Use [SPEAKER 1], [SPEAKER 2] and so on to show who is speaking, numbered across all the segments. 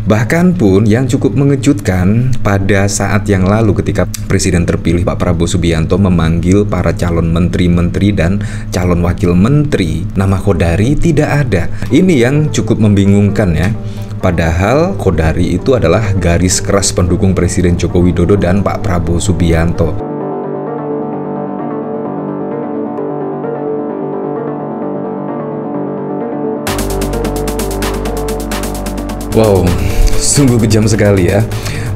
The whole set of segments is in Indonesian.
[SPEAKER 1] Bahkan pun yang cukup mengejutkan pada saat yang lalu ketika Presiden terpilih Pak Prabowo Subianto memanggil para calon menteri-menteri dan calon wakil menteri, nama Qodari tidak ada. Ini yang cukup membingungkan ya. Padahal Qodari itu adalah garis keras pendukung Presiden Joko Widodo dan Pak Prabowo Subianto. Wow, sungguh kejam sekali ya.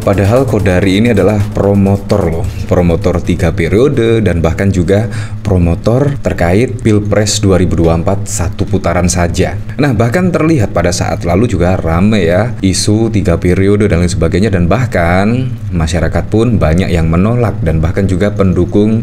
[SPEAKER 1] Padahal Qodari ini adalah promotor loh, promotor 3 periode dan bahkan juga promotor terkait Pilpres 2024 satu putaran saja. Nah, bahkan terlihat pada saat lalu juga rame ya isu 3 periode dan lain sebagainya, dan bahkan masyarakat pun banyak yang menolak dan bahkan juga pendukung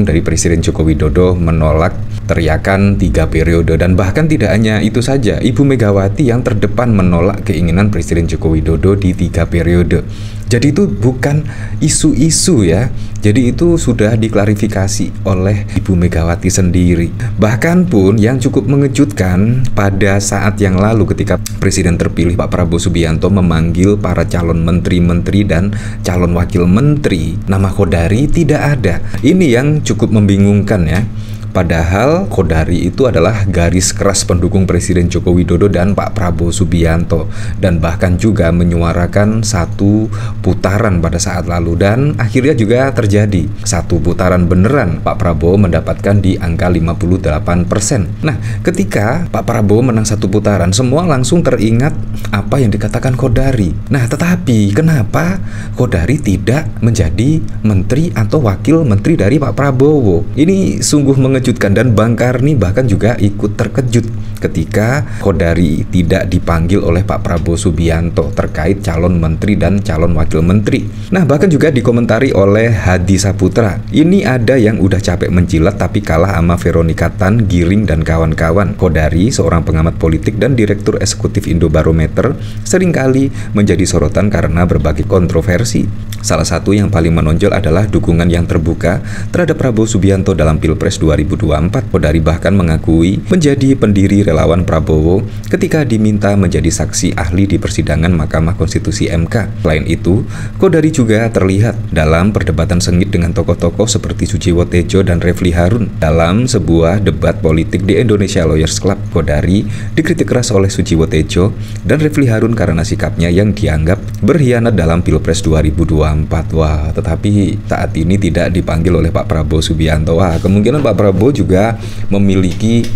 [SPEAKER 1] dari Presiden Joko Widodo menolak teriakan 3 periode. Dan bahkan tidak hanya itu saja, Ibu Megawati yang terdepan menolak keinginan Presiden Joko Widodo di 3 periode. Jadi itu bukan isu-isu ya. Jadi itu sudah diklarifikasi oleh Ibu Megawati sendiri. Bahkan pun yang cukup mengejutkan pada saat yang lalu ketika Presiden terpilih Pak Prabowo Subianto memanggil para calon menteri-menteri dan calon wakil menteri, nama Qodari tidak ada. Ini yang cukup membingungkan ya. Padahal Qodari itu adalah garis keras pendukung Presiden Joko Widodo dan Pak Prabowo Subianto, dan bahkan juga menyuarakan satu putaran pada saat lalu, dan akhirnya juga terjadi satu putaran beneran. Pak Prabowo mendapatkan di angka 58%. Nah, ketika Pak Prabowo menang satu putaran, semua langsung teringat apa yang dikatakan Qodari. Nah, tetapi kenapa Qodari tidak menjadi menteri atau wakil menteri dari Pak Prabowo? Ini sungguh mengejutkan. Dan Bang Karni bahkan juga ikut terkejut ketika Qodari tidak dipanggil oleh Pak Prabowo Subianto terkait calon menteri dan calon wakil menteri. Nah, bahkan juga dikomentari oleh Hadi Saputra, ini ada yang udah capek menjilat tapi kalah sama Veronica Tan, Giring dan kawan-kawan. Qodari, seorang pengamat politik dan direktur eksekutif Indobarometer, seringkali menjadi sorotan karena berbagai kontroversi. Salah satu yang paling menonjol adalah dukungan yang terbuka terhadap Prabowo Subianto dalam Pilpres 2024. Qodari bahkan mengakui menjadi pendiri relawan Prabowo ketika diminta menjadi saksi ahli di persidangan Mahkamah Konstitusi MK. Selain itu, Qodari juga terlihat dalam perdebatan sengit dengan tokoh-tokoh seperti Sujiwo Tejo dan Refli Harun. Dalam sebuah debat politik di Indonesia Lawyers Club, Qodari dikritik keras oleh Sujiwo Tejo dan Refli Harun karena sikapnya yang dianggap berkhianat dalam Pilpres 2024. Wah, tetapi saat ini tidak dipanggil oleh Pak Prabowo Subianto. Wah, kemungkinan Pak Prabowo juga memiliki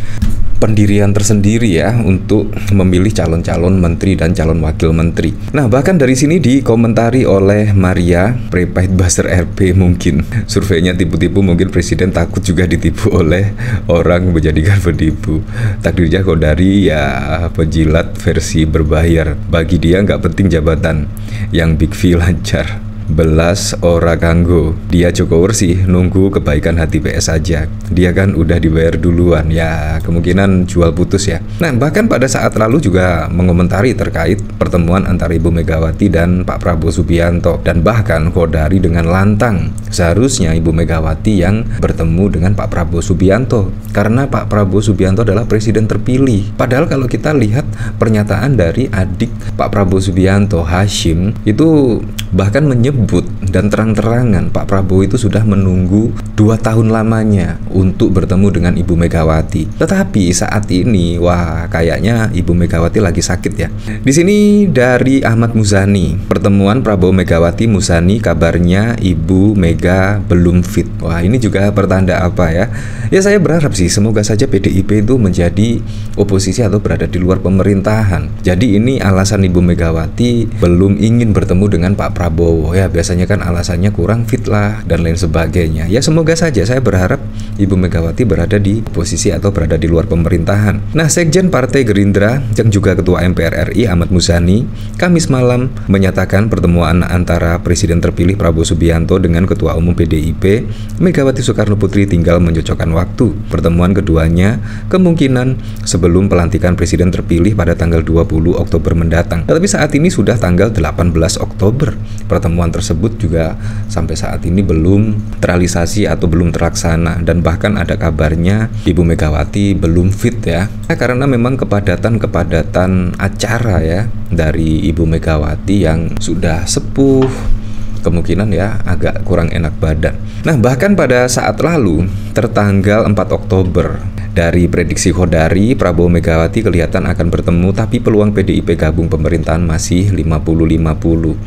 [SPEAKER 1] pendirian tersendiri ya untuk memilih calon-calon menteri dan calon wakil menteri. Nah, bahkan dari sini dikomentari oleh Maria Prepaid Buzzer RP, mungkin surveinya tipu-tipu, mungkin Presiden takut juga ditipu oleh orang menjadikan penipu. Takdirnya Qodari ya penjilat versi berbayar. Bagi dia nggak penting jabatan, yang big fee lancar. Belas ora kanggo, dia Jokowi sih nunggu kebaikan hati PS saja. Dia kan udah dibayar duluan, ya kemungkinan jual putus ya. Nah, bahkan pada saat lalu juga mengomentari terkait pertemuan antara Ibu Megawati dan Pak Prabowo Subianto, dan bahkan Qodari dengan lantang, seharusnya Ibu Megawati yang bertemu dengan Pak Prabowo Subianto karena Pak Prabowo Subianto adalah presiden terpilih. Padahal kalau kita lihat pernyataan dari adik Pak Prabowo Subianto, Hashim, itu bahkan menyebut dan terang-terangan Pak Prabowo itu sudah menunggu 2 tahun lamanya untuk bertemu dengan Ibu Megawati. Tetapi saat ini, wah kayaknya Ibu Megawati lagi sakit ya. Di sini dari Ahmad Muzani, pertemuan Prabowo Megawati Muzani, kabarnya Ibu Mega belum fit. Wah, ini juga pertanda apa ya? Ya saya berharap sih semoga saja PDIP itu menjadi oposisi atau berada di luar pemerintahan. Jadi ini alasan Ibu Megawati belum ingin bertemu dengan Pak Prabowo ya, biasanya kan alasannya kurang fit lah dan lain sebagainya. Ya semoga saja, saya berharap Ibu Megawati berada di posisi atau berada di luar pemerintahan. Nah, Sekjen Partai Gerindra yang juga Ketua MPR RI Ahmad Muzani Kamis malam menyatakan pertemuan antara Presiden terpilih Prabowo Subianto dengan Ketua Umum PDIP Megawati Soekarno Putri tinggal mencocokkan waktu. Pertemuan keduanya kemungkinan sebelum pelantikan Presiden terpilih pada tanggal 20 Oktober mendatang. Tetapi saat ini sudah tanggal 18 Oktober. pertemuan tersebut juga sampai saat ini belum terrealisasi atau belum terlaksana, dan bahkan ada kabarnya Ibu Megawati belum fit ya, karena memang kepadatan acara ya dari Ibu Megawati yang sudah sepuh, kemungkinan ya agak kurang enak badan. Nah, bahkan pada saat lalu tertanggal 4 Oktober dari prediksi Khodari, Prabowo Megawati kelihatan akan bertemu, tapi peluang PDIP gabung pemerintahan masih 50-50.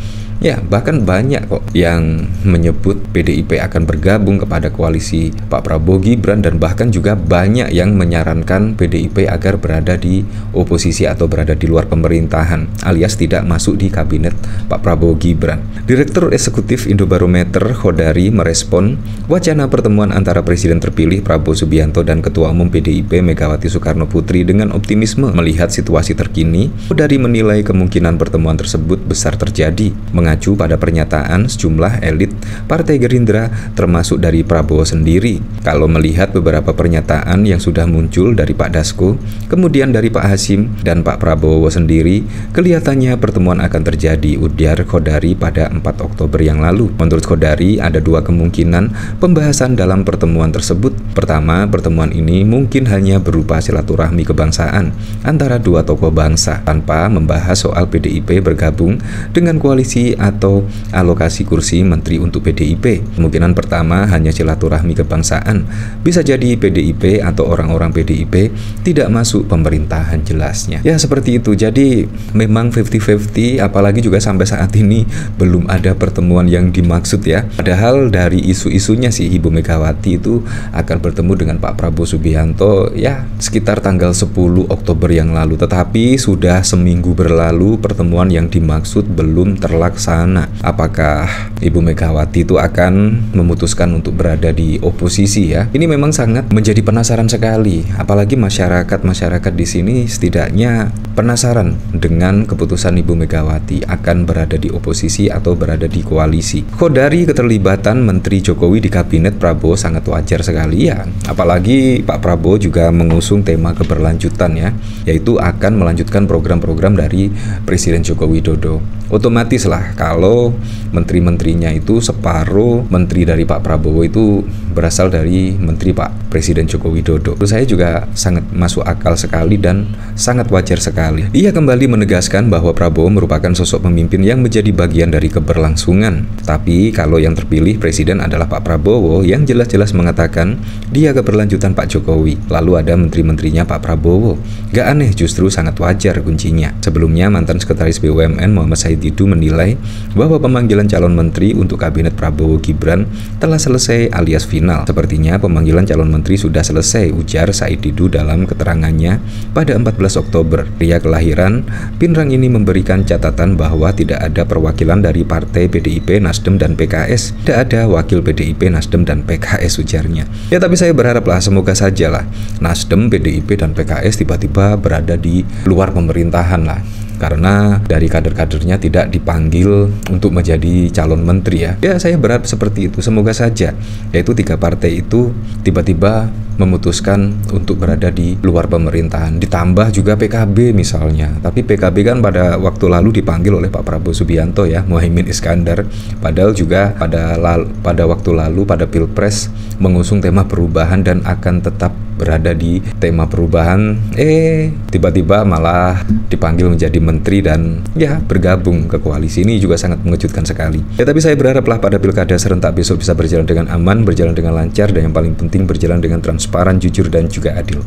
[SPEAKER 1] Ya, bahkan banyak kok yang menyebut PDIP akan bergabung kepada koalisi Pak Prabowo Gibran, dan bahkan juga banyak yang menyarankan PDIP agar berada di oposisi atau berada di luar pemerintahan, alias tidak masuk di kabinet Pak Prabowo Gibran. Direktur Eksekutif Indobarometer Khodari merespon wacana pertemuan antara Presiden terpilih Prabowo Subianto dan Ketua Umum PDIP Megawati Soekarno Putri dengan optimisme melihat situasi terkini. Khodari menilai kemungkinan pertemuan tersebut besar terjadi, mengacu pada pernyataan sejumlah elit Partai Gerindra termasuk dari Prabowo sendiri. Kalau melihat beberapa pernyataan yang sudah muncul dari Pak Dasko, kemudian dari Pak Hasim dan Pak Prabowo sendiri, kelihatannya pertemuan akan terjadi, ujar Khodari pada 4 Oktober yang lalu. Menurut Khodari, ada dua kemungkinan pembahasan dalam pertemuan tersebut. Pertama, pertemuan ini mungkin hanya berupa silaturahmi kebangsaan antara dua tokoh bangsa tanpa membahas soal PDIP bergabung dengan koalisi atau alokasi kursi menteri untuk PDIP. Kemungkinan pertama hanya silaturahmi kebangsaan. Bisa jadi PDIP atau orang-orang PDIP tidak masuk pemerintahan, jelasnya. Ya, seperti itu. Jadi memang 50-50, apalagi juga sampai saat ini belum ada pertemuan yang dimaksud ya. Padahal dari isu-isunya sih Ibu Megawati itu akan bertemu dengan Pak Prabowo Subianto ya sekitar tanggal 10 Oktober yang lalu. Tetapi sudah seminggu berlalu, pertemuan yang dimaksud belum terlaksana. Apakah Ibu Megawati itu akan memutuskan untuk berada di oposisi ya? Ini memang sangat menjadi penasaran sekali. Apalagi masyarakat di sini setidaknya penasaran dengan keputusan Ibu Megawati akan berada di oposisi atau berada di koalisi. Khodari, keterlibatan Menteri Jokowi di kabinet Prabowo sangat wajar sekali ya. Apalagi Pak Prabowo juga mengusung tema keberlanjutan ya, yaitu akan melanjutkan program-program dari Presiden Joko Widodo. Otomatis lah kalau menteri-menterinya itu separuh menteri dari Pak Prabowo itu berasal dari menteri Pak Presiden Joko Widodo. Itu saya juga sangat masuk akal sekali dan sangat wajar sekali. Ia kembali menegaskan bahwa Prabowo merupakan sosok pemimpin yang menjadi bagian dari keberlangsungan. Tapi kalau yang terpilih presiden adalah Pak Prabowo yang jelas-jelas mengatakan dia keberlanjutan Pak Jokowi. Lalu ada menteri-menterinya Pak Prabowo. Gak aneh, justru sangat wajar kuncinya. Sebelumnya mantan Sekretaris BUMN Muhammad Said Didu menilai bahwa pemanggilan calon menteri untuk kabinet Prabowo Gibran telah selesai alias final. Sepertinya pemanggilan calon menteri sudah selesai, ujar Said Didu dalam keterangannya pada 14 Oktober. Pria kelahiran Pinrang ini memberikan catatan bahwa tidak ada perwakilan dari partai PDIP, Nasdem, dan PKS. Tidak ada wakil PDIP, Nasdem, dan PKS, ujarnya. Ya, tapi saya berharaplah semoga sajalah Nasdem, PDIP, dan PKS tiba-tiba berada di luar pemerintahan lah. Karena dari kader-kadernya tidak dipanggil untuk menjadi calon menteri ya. Ya, saya berharap seperti itu. Semoga saja yaitu tiga partai itu tiba-tiba memutuskan untuk berada di luar pemerintahan. Ditambah juga PKB misalnya. Tapi PKB kan pada waktu lalu dipanggil oleh Pak Prabowo Subianto ya, Muhaimin Iskandar. Padahal juga pada waktu lalu pada Pilpres mengusung tema perubahan dan akan tetap berada di tema perubahan. Tiba-tiba malah dipanggil menjadi menteri dan ya bergabung ke koalisi. Ini juga sangat mengejutkan sekali. Ya, tapi saya berharaplah pada pilkada serentak besok bisa berjalan dengan aman, berjalan dengan lancar, dan yang paling penting berjalan dengan transparan, jujur, dan juga adil.